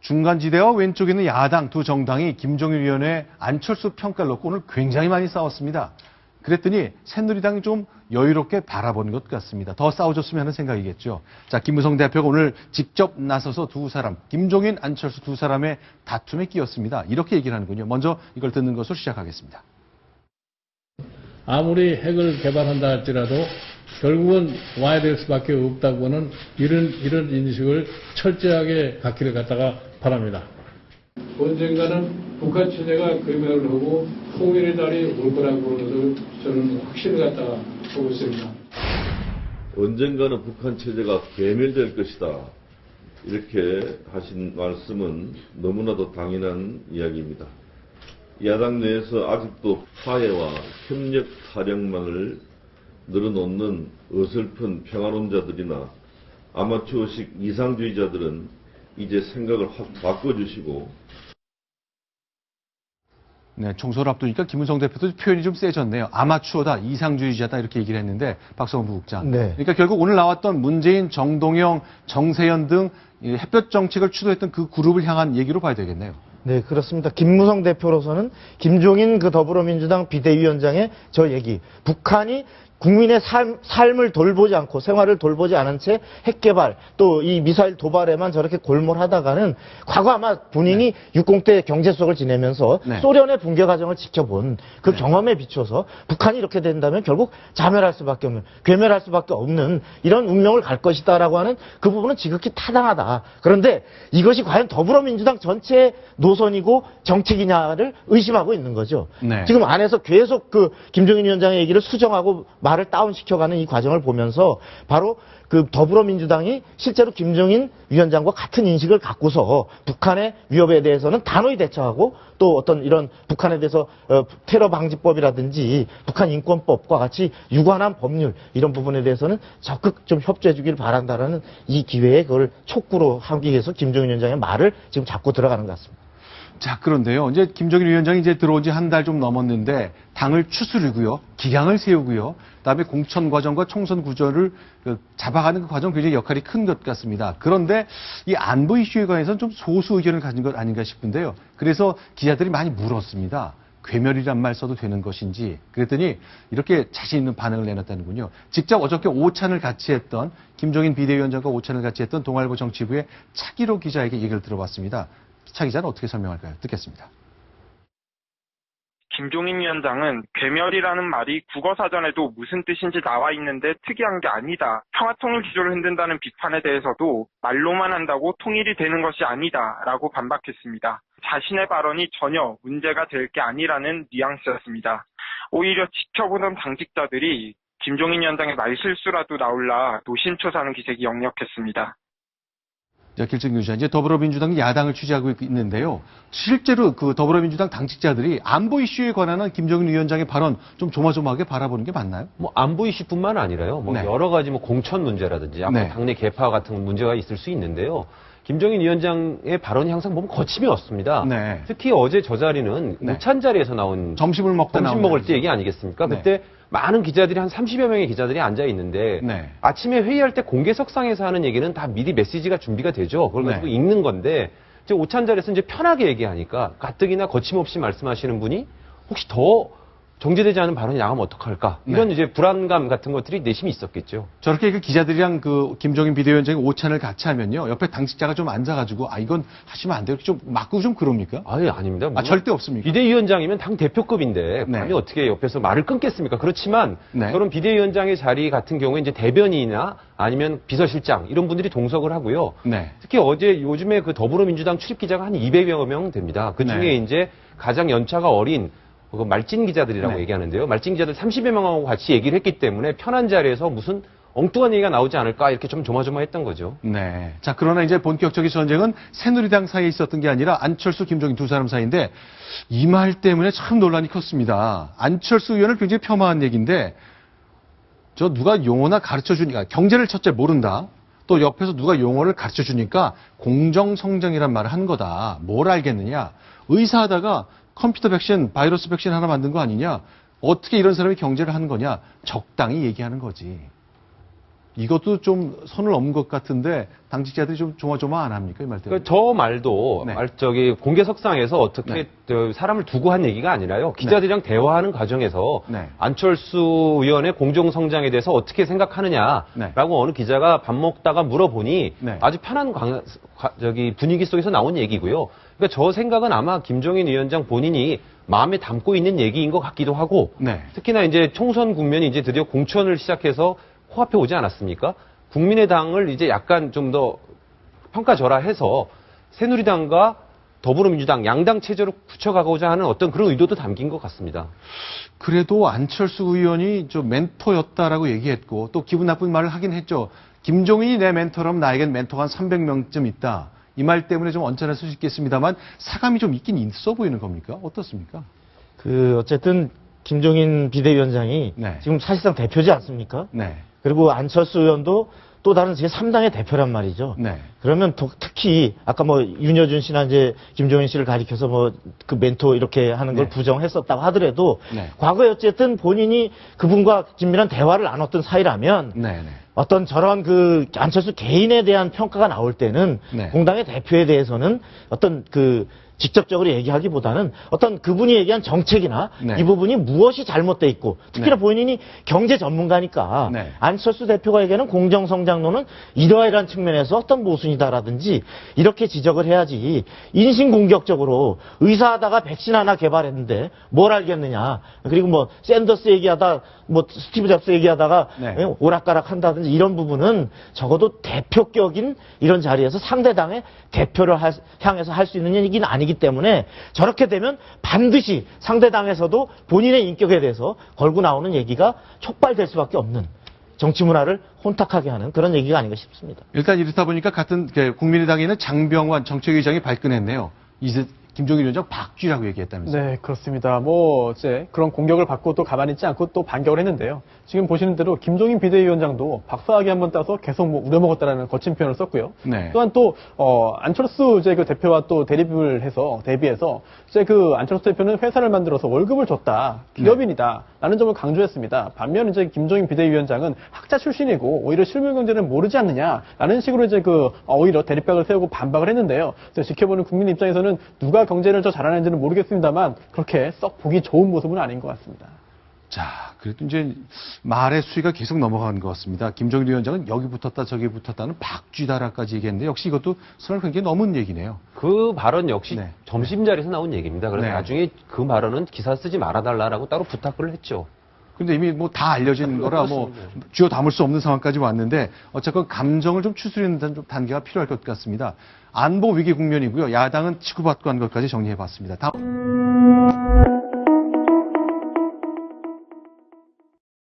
중간지대와 왼쪽에 있는 야당 두 정당이 김종인 위원의 안철수 평가를 놓고 오늘 굉장히 많이 싸웠습니다. 그랬더니 새누리당이 좀 여유롭게 바라본 것 같습니다. 더 싸워줬으면 하는 생각이겠죠. 자, 김무성 대표가 오늘 직접 나서서 두 사람, 김종인, 안철수 두 사람의 다툼에 끼었습니다. 이렇게 얘기를 하는군요. 먼저 이걸 듣는 것으로 시작하겠습니다. 아무리 핵을 개발한다 할지라도 결국은 와야 될 수밖에 없다고는 이런 인식을 철저하게 갖기를 갖다가 바랍니다. 언젠가는 북한 체제가 괴멸을 하고 통일의 날이 올 거라고 하는 것을 저는 확신을 갖다가 하고 있습니다. 언젠가는 북한 체제가 괴멸될 것이다. 이렇게 하신 말씀은 너무나도 당연한 이야기입니다. 야당 내에서 아직도 화해와 협력 타령만을 늘어놓는 어설픈 평화론자들이나 아마추어식 이상주의자들은 이제 생각을 확 바꿔주시고. 네, 총선을 앞두니까 김무성 대표도 표현이 좀 세졌네요. 아마추어다, 이상주의자다 이렇게 얘기를 했는데 박성훈 부국장. 네. 그러니까 결국 오늘 나왔던 문재인, 정동영, 정세현 등 햇볕 정책을 주도했던 그 그룹을 향한 얘기로 봐야 되겠네요. 네, 그렇습니다. 김무성 대표로서는 김종인 그 더불어민주당 비대위원장의 저 얘기, 북한이 국민의 삶을 돌보지 않고 생활을 돌보지 않은 채 핵개발 또 이 미사일 도발에만 저렇게 골몰하다가는 과거 아마 본인이 60대 경제 수석을 지내면서 소련의 붕괴 과정을 지켜본 그 경험에 비춰서 북한이 이렇게 된다면 결국 자멸할 수밖에 없는, 괴멸할 수밖에 없는 이런 운명을 갈 것이다라고 하는 그 부분은 지극히 타당하다. 그런데 이것이 과연 더불어민주당 전체의 노선이고 정책이냐를 의심하고 있는 거죠. 지금 안에서 계속 그 김종인 위원장의 얘기를 수정하고 말을 다운시켜가는 이 과정을 보면서 바로 그 더불어민주당이 실제로 김종인 위원장과 같은 인식을 갖고서 북한의 위협에 대해서는 단호히 대처하고 또 어떤 이런 북한에 대해서 테러 방지법이라든지 북한 인권법과 같이 유관한 법률 이런 부분에 대해서는 적극 좀 협조해 주길 바란다라는 이 기회에 그걸 촉구로 하기 위해서 김종인 위원장의 말을 지금 잡고 들어가는 것 같습니다. 자, 그런데요. 이제 김종인 위원장이 이제 들어온 지 한 달 좀 넘었는데 당을 추스르고요. 기강을 세우고요. 그다음에 공천 과정과 총선 구조를 잡아가는 그 과정 굉장히 역할이 큰 것 같습니다. 그런데 이 안보 이슈에 관해서는 좀 소수 의견을 가진 것 아닌가 싶은데요. 그래서 기자들이 많이 물었습니다. 괴멸이란 말 써도 되는 것인지. 그랬더니 이렇게 자신 있는 반응을 내놨다는군요. 직접 어저께 오찬을 같이 했던 김종인 비대위원장과 오찬을 같이 했던 동아일보 정치부의 차기로 기자에게 얘기를 들어봤습니다. 차 기자는 어떻게 설명할까요? 듣겠습니다. 김종인 위원장은 괴멸이라는 말이 국어사전에도 무슨 뜻인지 나와 있는데 특이한 게 아니다. 평화통일 기조를 흔든다는 비판에 대해서도 말로만 한다고 통일이 되는 것이 아니다라고 반박했습니다. 자신의 발언이 전혀 문제가 될 게 아니라는 뉘앙스였습니다. 오히려 지켜보던 당직자들이 김종인 위원장의 말실수라도 나올라 노심초사하는 기색이 역력했습니다. 길증 유지한 이제 더불어민주당이 야당을 취재하고 있는데요. 실제로 그 더불어민주당 당직자들이 안보 이슈에 관한 김종인 위원장의 발언 좀 조마조마하게 바라보는 게 맞나요? 뭐 안보 이슈뿐만 아니라요. 여러 가지 공천 문제라든지 당내 개파 같은 문제가 있을 수 있는데요. 김종인 위원장의 발언이 항상 보면 거침이 없습니다. 특히 어제 저 자리는 오찬 자리에서 나온 점심 먹을 때 얘기 아니겠습니까? 그때 많은 기자들이 한 30여 명의 기자들이 앉아 있는데 아침에 회의할 때 공개석상에서 하는 얘기는 다 미리 메시지가 준비가 되죠. 그걸 가지고 읽는 건데 이제 오찬 자리에서 이제 편하게 얘기하니까 가뜩이나 거침없이 말씀하시는 분이 혹시 더 정제되지 않은 발언이 나가면 어떡할까? 이런 이제 불안감 같은 것들이 내심이 있었겠죠. 저렇게 그 기자들이랑 그 김종인 비대위원장이 오찬을 같이 하면요. 옆에 당직자가 좀 앉아가지고 이건 하시면 안 돼요. 좀 맞고 좀 그럽니까? 아닙니다. 절대 없습니까? 비대위원장이면 당 대표급인데 감히 어떻게 옆에서 말을 끊겠습니까? 그렇지만 저런 비대위원장의 자리 같은 경우에 이제 대변인이나 아니면 비서실장 이런 분들이 동석을 하고요. 특히 어제 요즘에 그 더불어민주당 출입 기자가 한 200여 명 됩니다. 그 중에 이제 가장 연차가 어린 말찐 기자들이라고 얘기하는데요. 말찐 기자들 30여 명하고 같이 얘기를 했기 때문에 편한 자리에서 무슨 엉뚱한 얘기가 나오지 않을까 이렇게 좀 조마조마했던 거죠. 자, 그러나 이제 본격적인 전쟁은 새누리당 사이에 있었던 게 아니라 안철수, 김종인 두 사람 사이인데 이 말 때문에 참 논란이 컸습니다. 안철수 의원을 굉장히 폄하한 얘기인데 저 누가 용어나 가르쳐주니까 경제를 첫째 모른다. 또 옆에서 누가 용어를 가르쳐주니까 공정성장이란 말을 한 거다. 뭘 알겠느냐. 의사하다가 컴퓨터 백신, 바이러스 백신 하나 만든 거 아니냐? 어떻게 이런 사람이 경제를 하는 거냐? 적당히 얘기하는 거지. 이것도 좀 선을 넘은 것 같은데 당직자들이 좀 조마조마 안 합니까? 이 말 때문에. 그러니까 저 말도 네. 공개석상에서 어떻게 네. 사람을 두고 한 얘기가 아니라요. 기자들이랑 대화하는 과정에서 네. 안철수 의원의 공정성장에 대해서 어떻게 생각하느냐라고 네. 어느 기자가 밥 먹다가 물어보니 네. 아주 편한 분위기 속에서 나온 얘기고요. 그러니까 저 생각은 아마 김종인 위원장 본인이 마음에 담고 있는 얘기인 것 같기도 하고 네. 특히나 이제 총선 국면이 이제 드디어 공천을 시작해서 코앞에 오지 않았습니까? 국민의당을 이제 약간 좀 더 평가절하해서 새누리당과 더불어민주당 양당 체제로 굳혀가고자 하는 어떤 그런 의도도 담긴 것 같습니다. 그래도 안철수 의원이 좀 멘토였다라고 얘기했고 또 기분 나쁜 말을 하긴 했죠. 김종인이 내 멘토라면 나에겐 멘토가 한 300명쯤 있다. 이 말 때문에 좀 언짢을 수 있겠습니다만 사감이 좀 있긴 있어 보이는 겁니까? 어떻습니까? 어쨌든 김종인 비대위원장이 네. 지금 사실상 대표지 않습니까? 네. 그리고 안철수 의원도 또 다른 제3당의 대표란 말이죠. 네. 그러면 특히 아까 뭐 윤여준 씨나 이제 김종인 씨를 가리켜서 뭐 그 멘토 이렇게 하는 걸 네. 부정했었다고 하더라도 네. 과거에 어쨌든 본인이 그분과 긴밀한 대화를 나눴던 사이라면 네. 네. 어떤 저런 그 안철수 개인에 대한 평가가 나올 때는 네. 공당의 대표에 대해서는 어떤 그 직접적으로 얘기하기보다는 어떤 그분이 얘기한 정책이나 네. 이 부분이 무엇이 잘못돼 있고 특히나 네. 본인이 경제 전문가니까 네. 안철수 대표가 얘기하는 공정성장론은 이러이러한 측면에서 어떤 모순이다라든지 이렇게 지적을 해야지 인신공격적으로 의사하다가 백신 하나 개발했는데 뭘 알겠느냐 그리고 뭐 샌더스 얘기하다 뭐 스티브 잡스 얘기하다가 네. 오락가락 한다든지 이런 부분은 적어도 대표격인 이런 자리에서 상대당의 대표를 향해서 할 수 있는 얘기는 아니기 때문에 저렇게 되면 반드시 상대당에서도 본인의 인격에 대해서 걸고 나오는 얘기가 촉발될 수밖에 없는 정치 문화를 혼탁하게 하는 그런 얘기가 아닌가 싶습니다. 일단 이렇다 보니까 같은 국민의당에는 장병완 정책위의장이 발끈했네요. 이제 김종인 위원장 박쥐라고 얘기했다면서요. 네, 그렇습니다. 이제 그런 공격을 받고 또 가만히 있지 않고 또 반격을 했는데요. 지금 보시는 대로 김종인 비대위원장도 박사학위 한번 따서 계속 우려먹었다라는 거친 표현을 썼고요. 네. 또한 또, 안철수 이제 그 대표와 또 대비해서 이제 그 안철수 대표는 회사를 만들어서 월급을 줬다. 기업인이다. 라는 점을 강조했습니다. 반면 이제 김종인 비대위원장은 학자 출신이고 오히려 실물 경제는 모르지 않느냐라는 식으로 이제 오히려 대립각을 세우고 반박을 했는데요. 그래서 지켜보는 국민 입장에서는 누가 경제를 더 잘하는지는 모르겠습니다만 그렇게 썩 보기 좋은 모습은 아닌 것 같습니다. 자, 그래도 이제 말의 수위가 계속 넘어가는 것 같습니다. 김종인 위원장은 여기 붙었다 저기 붙었다는 박쥐다라까지 얘기했는데 역시 이것도 선을 굉장히 넘은 얘기네요. 그 발언 역시 네. 점심자리에서 나온 얘기입니다. 그래서 네. 나중에 그 발언은 기사 쓰지 말아달라고 따로 부탁을 했죠. 근데 이미 뭐 다 알려진 거라 뭐 쥐어 담을 수 없는 상황까지 왔는데 어쨌건 감정을 좀 추스리는 좀 단계가 필요할 것 같습니다. 안보 위기 국면이고요. 야당은 치고받고 한 것까지 정리해봤습니다. 다음.